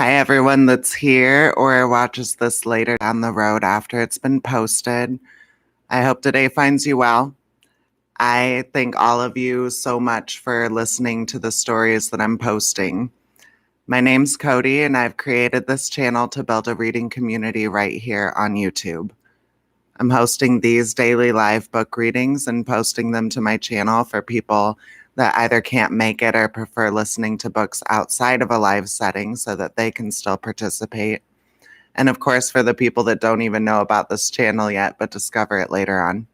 Hi, everyone that's here or watches this later down the road after it's been posted. I hope today finds you well. I thank all of you so much for listening to the stories that I'm posting. My name's Cody, and I've created this channel to build a reading community right here on YouTube. I'm hosting these daily live book readings and posting them to my channel for people that either can't make it or prefer listening to books outside of a live setting so that they can still participate. And of course, for the people that don't even know about this channel yet, but discover it later on.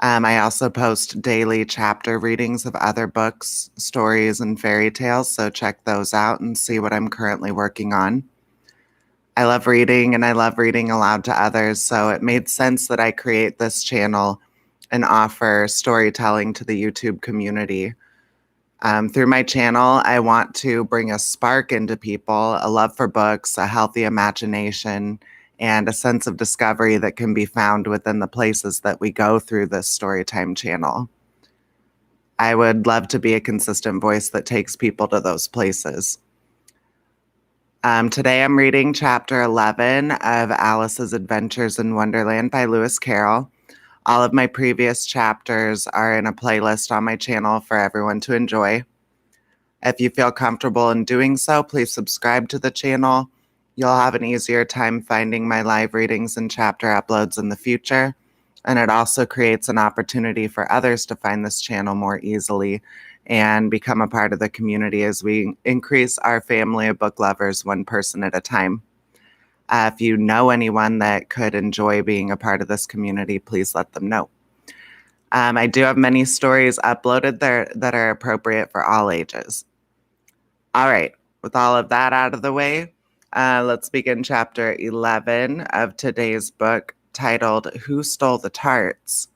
I also post daily chapter readings of other books, stories, and fairy tales, so check those out and see what I'm currently working on. I love reading, and I love reading aloud to others, so it made sense that I create this channel and offer storytelling to the YouTube community. Through my channel, I want to bring a spark into people, a love for books, a healthy imagination, and a sense of discovery that can be found within the places that we go through this Storytime channel. I would love to be a consistent voice that takes people to those places. Today I'm reading chapter 11 of Alice's Adventures in Wonderland by Lewis Carroll. All of my previous chapters are in a playlist on my channel for everyone to enjoy. If you feel comfortable in doing so, please subscribe to the channel. You'll have an easier time finding my live readings and chapter uploads in the future. And it also creates an opportunity for others to find this channel more easily and become a part of the community as we increase our family of book lovers one person at a time. If you know anyone that could enjoy being a part of this community, please let them know. I do have many stories uploaded there that are appropriate for all ages. All right, with all of that out of the way, let's begin chapter 11 of today's book titled Who Stole the Tarts?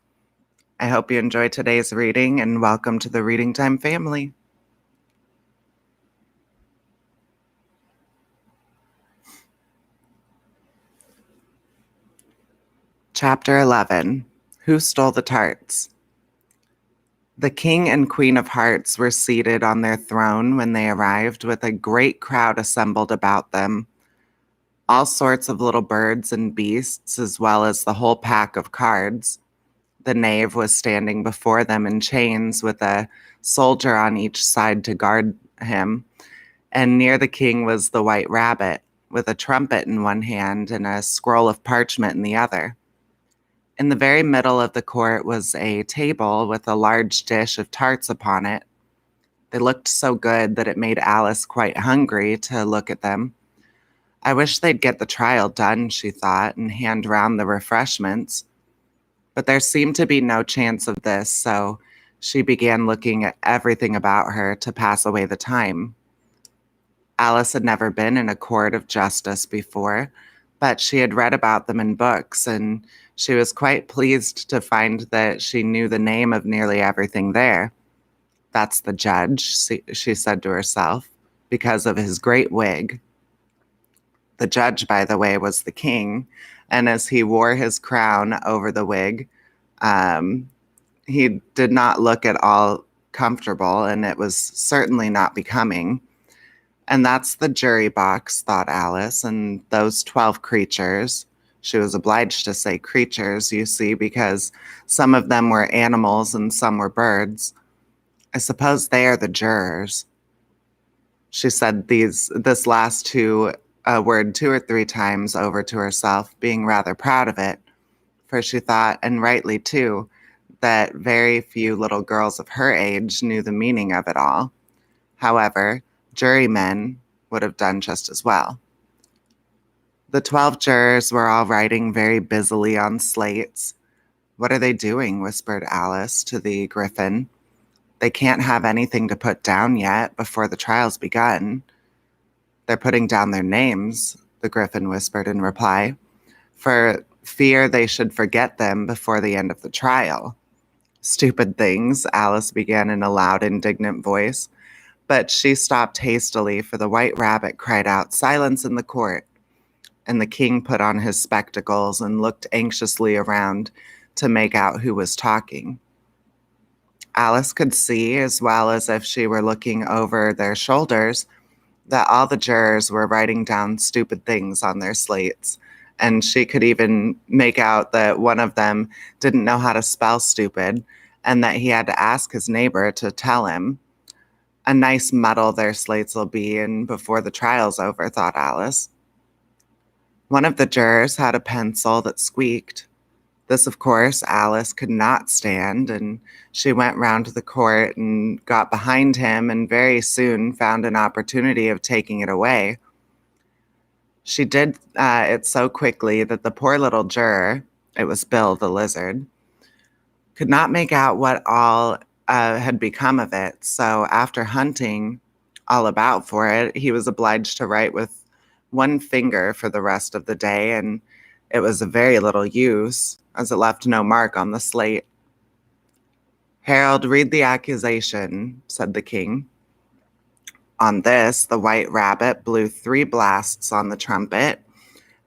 I hope you enjoy today's reading and welcome to the Reading Time family. Chapter 11, Who Stole the Tarts? The King and Queen of Hearts were seated on their throne when they arrived, with a great crowd assembled about them. All sorts of little birds and beasts, as well as the whole pack of cards. The knave was standing before them in chains, with a soldier on each side to guard him. And near the king was the white rabbit, with a trumpet in one hand and a scroll of parchment in the other. In the very middle of the court was a table with a large dish of tarts upon it. They looked so good that it made Alice quite hungry to look at them. I wish they'd get the trial done, she thought, and hand round the refreshments. But there seemed to be no chance of this, so she began looking at everything about her to pass away the time. Alice had never been in a court of justice before, but she had read about them in books, and she was quite pleased to find that she knew the name of nearly everything there. That's the judge, she said to herself, because of his great wig. The judge, by the way, was the king, and as he wore his crown over the wig, he did not look at all comfortable, and it was certainly not becoming. And that's the jury box, thought Alice, and those 12 creatures. She was obliged to say creatures, you see, because some of them were animals and some were birds. I suppose they are the jurors. She said this last word 2 or 3 times over to herself, being rather proud of it, for she thought, and rightly too, that very few little girls of her age knew the meaning of it all. However, jurymen would have done just as well. The 12 jurors were all writing very busily on slates. "What are they doing?" whispered Alice to the Griffin. "They can't have anything to put down yet before the trial's begun." "They're putting down their names," the Griffin whispered in reply, "for fear they should forget them before the end of the trial." "Stupid things," Alice began in a loud, indignant voice. But she stopped hastily, for the white rabbit cried out, "Silence in the court!" And the king put on his spectacles and looked anxiously around to make out who was talking. Alice could see, as well as if she were looking over their shoulders, that all the jurors were writing down stupid things on their slates. And she could even make out that one of them didn't know how to spell stupid and that he had to ask his neighbor to tell him. A nice muddle their slates will be in before the trial's over, thought Alice. One of the jurors had a pencil that squeaked. This, of course, Alice could not stand, and she went round to the court and got behind him and very soon found an opportunity of taking it away. She did it so quickly that the poor little juror, it was Bill the lizard, could not make out what all had become of it. So after hunting all about for it, he was obliged to write with one finger for the rest of the day, and it was of very little use, as it left no mark on the slate. "Harold, read the accusation," said the king. On this, the white rabbit blew 3 blasts on the trumpet,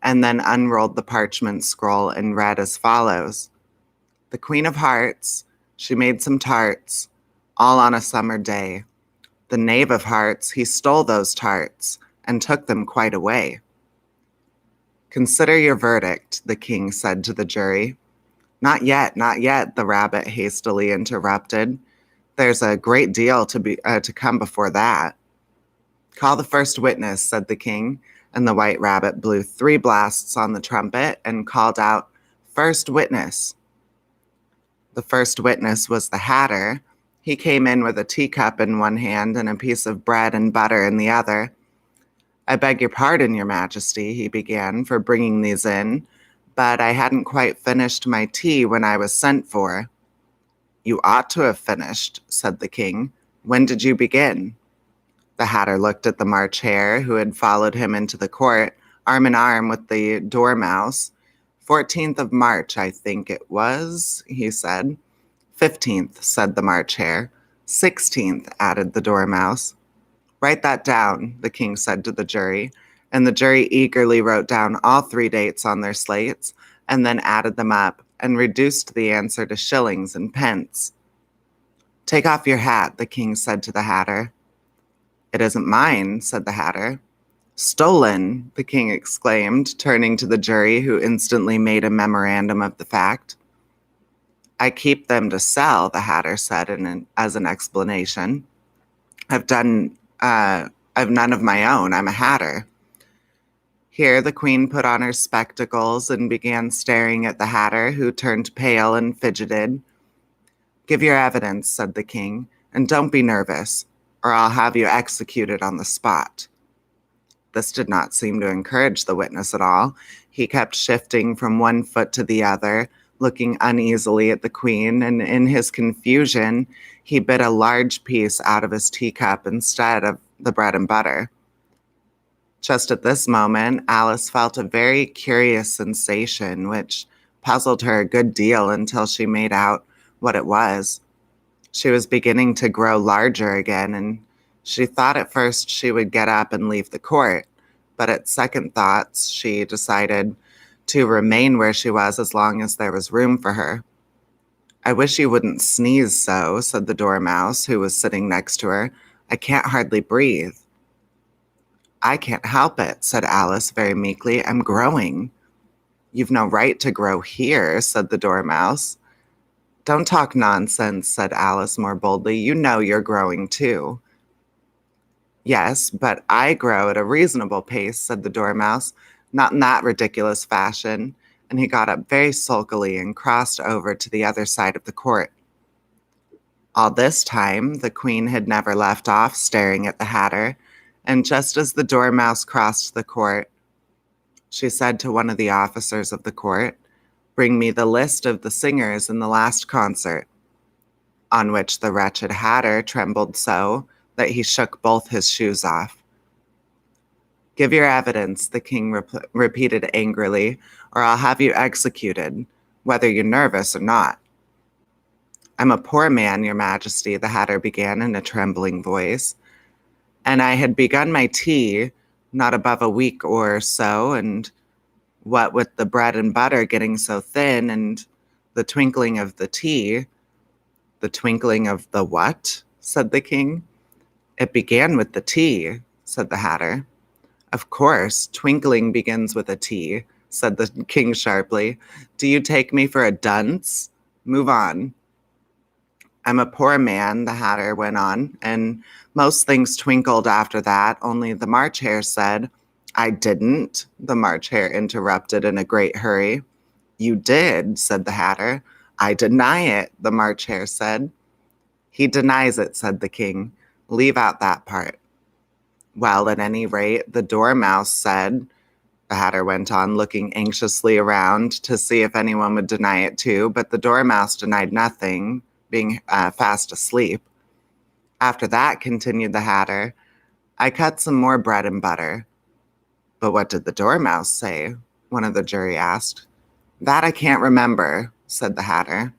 and then unrolled the parchment scroll and read as follows. "The Queen of Hearts, she made some tarts, all on a summer day. The Knave of Hearts, he stole those tarts, and took them quite away." "Consider your verdict," the king said to the jury. Not yet, the rabbit hastily interrupted. "There's a great deal to come before that." "Call the first witness," said the king, and the white rabbit blew 3 blasts on the trumpet and called out, "First witness." The first witness was the hatter. He came in with a teacup in one hand and a piece of bread and butter in the other. "I beg your pardon, your majesty," he began, "for bringing these in, but I hadn't quite finished my tea when I was sent for." "You ought to have finished," said the king. "When did you begin?" The hatter looked at the March Hare, who had followed him into the court, arm in arm with the Dormouse. "14th of March, I think it was," he said. "15th," said the March Hare. "16th," added the Dormouse. "Write that down," the king said to the jury, and the jury eagerly wrote down all 3 dates on their slates and then added them up and reduced the answer to shillings and pence. "Take off your hat," the king said to the hatter. "It isn't mine," said the hatter. "Stolen," the king exclaimed, turning to the jury, who instantly made a memorandum of the fact. "I keep them to sell," the hatter said as an explanation. I've none of my own. I'm a hatter." Here the queen put on her spectacles and began staring at the hatter, who turned pale and fidgeted. "Give your evidence," said the king, "and don't be nervous, or I'll have you executed on the spot." This did not seem to encourage the witness at all. He kept shifting from one foot to the other, looking uneasily at the queen, and in his confusion, he bit a large piece out of his teacup instead of the bread and butter. Just at this moment, Alice felt a very curious sensation, which puzzled her a good deal until she made out what it was. She was beginning to grow larger again, and she thought at first she would get up and leave the court, but at second thoughts, she decided to remain where she was as long as there was room for her. "I wish you wouldn't sneeze so," said the Dormouse, who was sitting next to her. "I can't hardly breathe." "I can't help it," said Alice very meekly. "I'm growing." "You've no right to grow here," said the Dormouse. "Don't talk nonsense," said Alice more boldly. "You know you're growing too." "Yes, but I grow at a reasonable pace," said the Dormouse. "Not in that ridiculous fashion." And he got up very sulkily and crossed over to the other side of the court. All this time, the queen had never left off staring at the hatter, and just as the Dormouse crossed the court, she said to one of the officers of the court, "Bring me the list of the singers in the last concert," on which the wretched hatter trembled so that he shook both his shoes off. "Give your evidence," the king repeated angrily, "or I'll have you executed, whether you're nervous or not." "I'm a poor man, your majesty," the hatter began in a trembling voice, "and I had begun my tea not above a week or so, and what with the bread and butter getting so thin and the twinkling of the tea—" "The twinkling of the what?" said the king. "It began with the tea," said the Hatter. Of course, twinkling begins with a T, said the king sharply. Do you take me for a dunce? Move on. I'm a poor man, the Hatter went on, and most things twinkled after that, only the March Hare said. I didn't, the March Hare interrupted in a great hurry. You did, said the Hatter. I deny it, the March Hare said. He denies it, said the king. Leave out that part. Well, at any rate, the Dormouse said, the Hatter went on, looking anxiously around to see if anyone would deny it too, but the Dormouse denied nothing, being fast asleep. After that, continued the Hatter, I cut some more bread and butter. But what did the Dormouse say? One of the jury asked. That I can't remember, said the Hatter.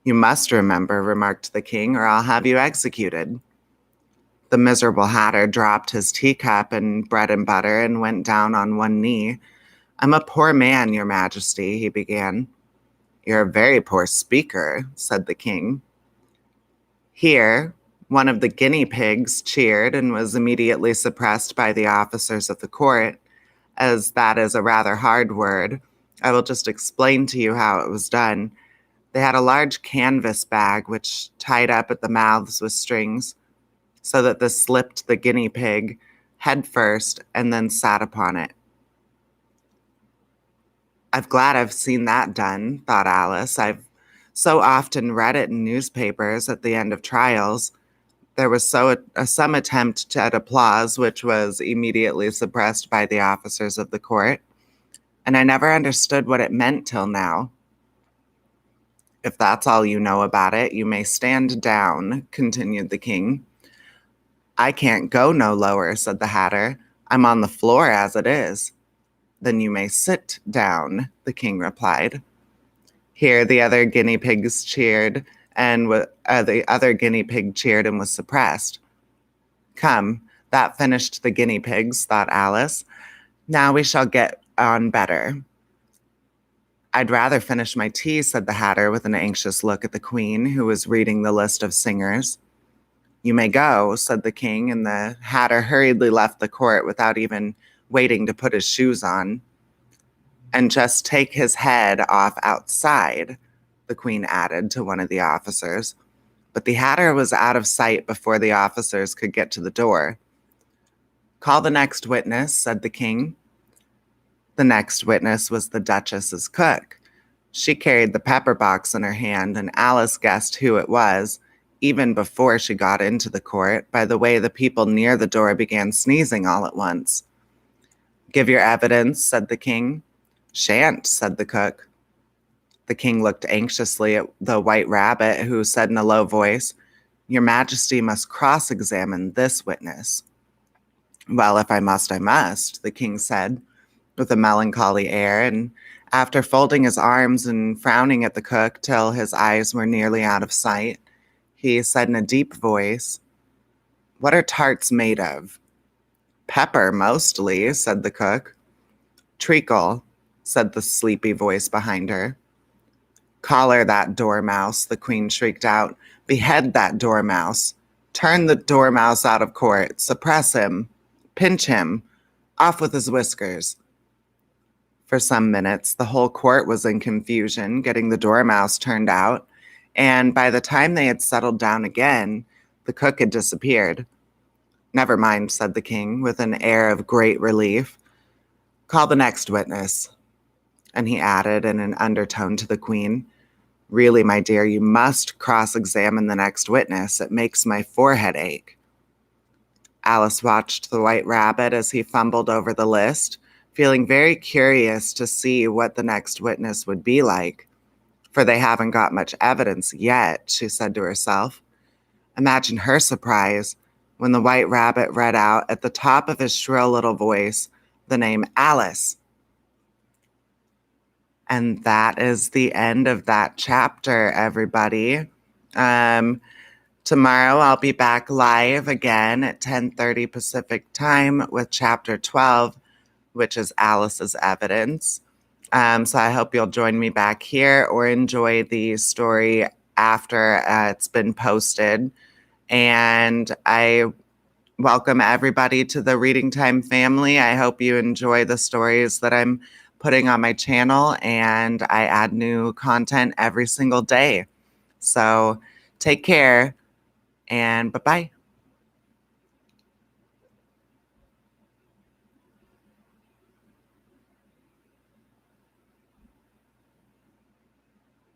You must remember, remarked the king, or I'll have you executed. The miserable Hatter dropped his teacup and bread and butter and went down on one knee. I'm a poor man, your majesty, he began. You're a very poor speaker, said the king. Here, one of the guinea pigs cheered and was immediately suppressed by the officers of the court. As that is a rather hard word, I will just explain to you how it was done. They had a large canvas bag which tied up at the mouths with strings, so that this slipped the guinea pig head first and then sat upon it. I'm glad I've seen that done, thought Alice. I've so often read it in newspapers at the end of trials. There was some attempt at applause, which was immediately suppressed by the officers of the court, and I never understood what it meant till now. If that's all you know about it, you may stand down, continued the king. I can't go no lower, said the Hatter. I'm on the floor as it is. Then you may sit down, the king replied. Here the other guinea pigs cheered, and the other guinea pig cheered and was suppressed. Come, that finished the guinea pigs, thought Alice. Now we shall get on better. I'd rather finish my tea, said the Hatter with an anxious look at the queen, who was reading the list of singers. You may go, said the king, and the Hatter hurriedly left the court without even waiting to put his shoes on. And just take his head off outside, the queen added to one of the officers. But the Hatter was out of sight before the officers could get to the door. Call the next witness, said the king. The next witness was the Duchess's cook. She carried the pepper box in her hand, and Alice guessed who it was, even before she got into the court, by the way the people near the door began sneezing all at once. Give your evidence, said the king. Shan't, said the cook. The king looked anxiously at the White Rabbit, who said in a low voice, Your Majesty must cross-examine this witness. Well, if I must, I must, the king said, with a melancholy air, and after folding his arms and frowning at the cook till his eyes were nearly out of sight, he said in a deep voice, What are tarts made of? Pepper, mostly, said the cook. Treacle, said the sleepy voice behind her. Collar that dormouse, the queen shrieked out. Behead that dormouse. Turn the dormouse out of court. Suppress him. Pinch him. Off with his whiskers. For some minutes, the whole court was in confusion, getting the dormouse turned out, and by the time they had settled down again, the cook had disappeared. Never mind, said the king, with an air of great relief. Call the next witness. And he added in an undertone to the queen, Really, my dear, you must cross-examine the next witness. It makes my forehead ache. Alice watched the White Rabbit as he fumbled over the list, feeling very curious to see what the next witness would be like. For they haven't got much evidence yet, she said to herself. Imagine her surprise when the White Rabbit read out at the top of his shrill little voice the name Alice. And that is the end of that chapter, everybody. Tomorrow I'll be back live again at 10:30 Pacific time with chapter 12, which is Alice's evidence. So I hope you'll join me back here or enjoy the story after it's been posted. And I welcome everybody to the Reading Time family. I hope you enjoy the stories that I'm putting on my channel, and I add new content every single day. So take care and bye-bye.